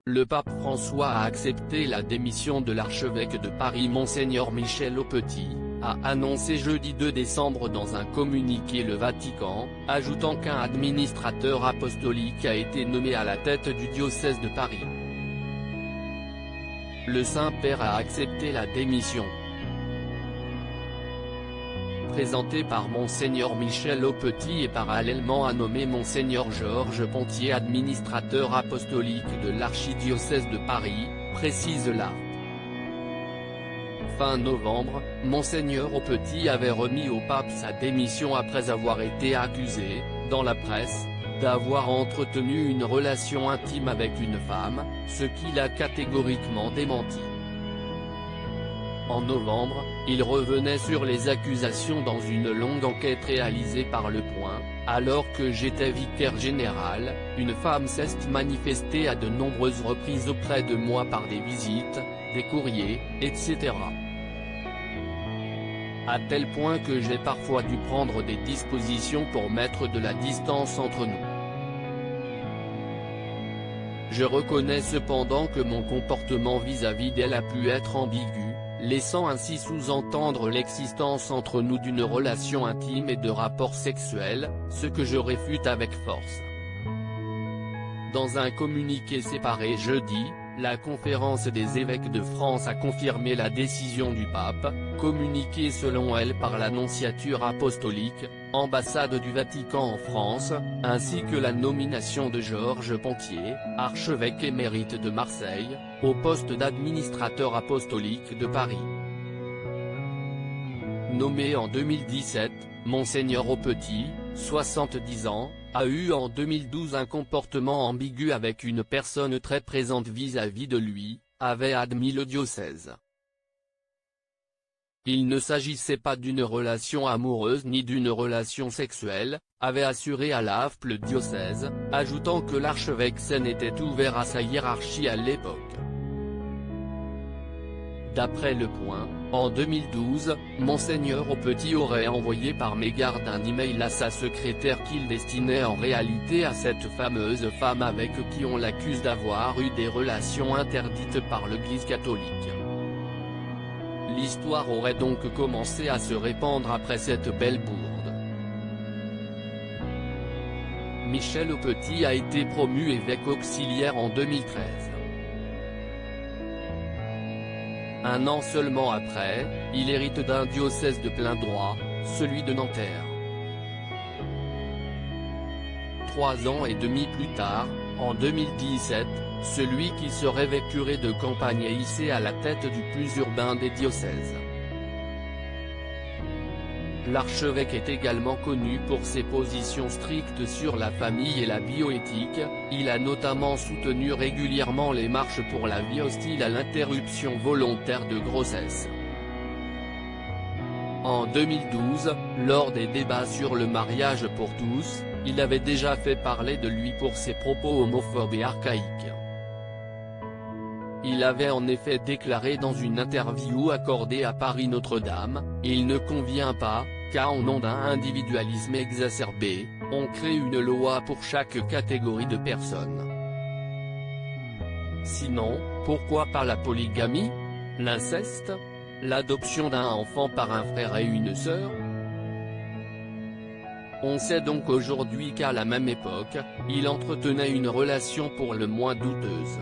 le pape François a accepté la démission de l'archevêque de Paris Monseigneur Michel Aupetit, a annoncé jeudi 2 décembre dans un communiqué le Vatican, ajoutant qu'un administrateur apostolique a été nommé à la tête du diocèse de Paris. Le Saint-Père a accepté la démission présentée par Monseigneur Michel Aupetit et parallèlement a nommé Monseigneur Georges Pontier administrateur apostolique de l'archidiocèse de Paris, précise l'ARP. Fin novembre, Monseigneur Aupetit avait remis au pape sa démission après avoir été accusé, dans la presse, d'avoir entretenu une relation intime avec une femme, ce qu'il a catégoriquement démenti. En novembre, il revenait sur les accusations dans une longue enquête réalisée par Le Point. Alors que j'étais vicaire général, une femme s'est manifestée à de nombreuses reprises auprès de moi par des visites, des courriers, etc. À tel point que j'ai parfois dû prendre des dispositions pour mettre de la distance entre nous. Je reconnais cependant que mon comportement vis-à-vis d'elle a pu être ambigu, laissant ainsi sous-entendre l'existence entre nous d'une relation intime et de rapports sexuels, ce que je réfute avec force. Dans un communiqué séparé jeudi, la Conférence des évêques de France a confirmé la décision du pape, communiquée selon elle par la Nonciature apostolique, ambassade du Vatican en France, ainsi que la nomination de Georges Pontier, archevêque émérite de Marseille, au poste d'administrateur apostolique de Paris. Nommé en 2017, Monseigneur Aupetit, 70 ans, a eu en 2012 un comportement ambigu avec une personne très présente vis-à-vis de lui, avait admis le diocèse. Il ne s'agissait pas d'une relation amoureuse ni d'une relation sexuelle, avait assuré à l'AFP le diocèse, ajoutant que l'archevêque s'en était ouvert à sa hiérarchie à l'époque. D'après Le Point, en 2012, Monseigneur Aupetit aurait envoyé par mégarde un email à sa secrétaire qu'il destinait en réalité à cette fameuse femme avec qui on l'accuse d'avoir eu des relations interdites par l'Église catholique. L'histoire aurait donc commencé à se répandre après cette belle bourde. Michel Aupetit a été promu évêque auxiliaire en 2013. Un an seulement après, il hérite d'un diocèse de plein droit, celui de Nanterre. 3 ans et demi plus tard, en 2017, celui qui serait curé de campagne est hissé à la tête du plus urbain des diocèses. L'archevêque est également connu pour ses positions strictes sur la famille et la bioéthique, il a notamment soutenu régulièrement les marches pour la vie hostile à l'interruption volontaire de grossesse. En 2012, lors des débats sur le mariage pour tous, il avait déjà fait parler de lui pour ses propos homophobes et archaïques. Il avait en effet déclaré dans une interview accordée à Paris Notre-Dame, « Il ne convient pas, car au nom d'un individualisme exacerbé, on crée une loi pour chaque catégorie de personnes. Sinon, pourquoi pas la polygamie? L'inceste? L'adoption d'un enfant par un frère et une sœur? » On sait donc aujourd'hui qu'à la même époque, il entretenait une relation pour le moins douteuse.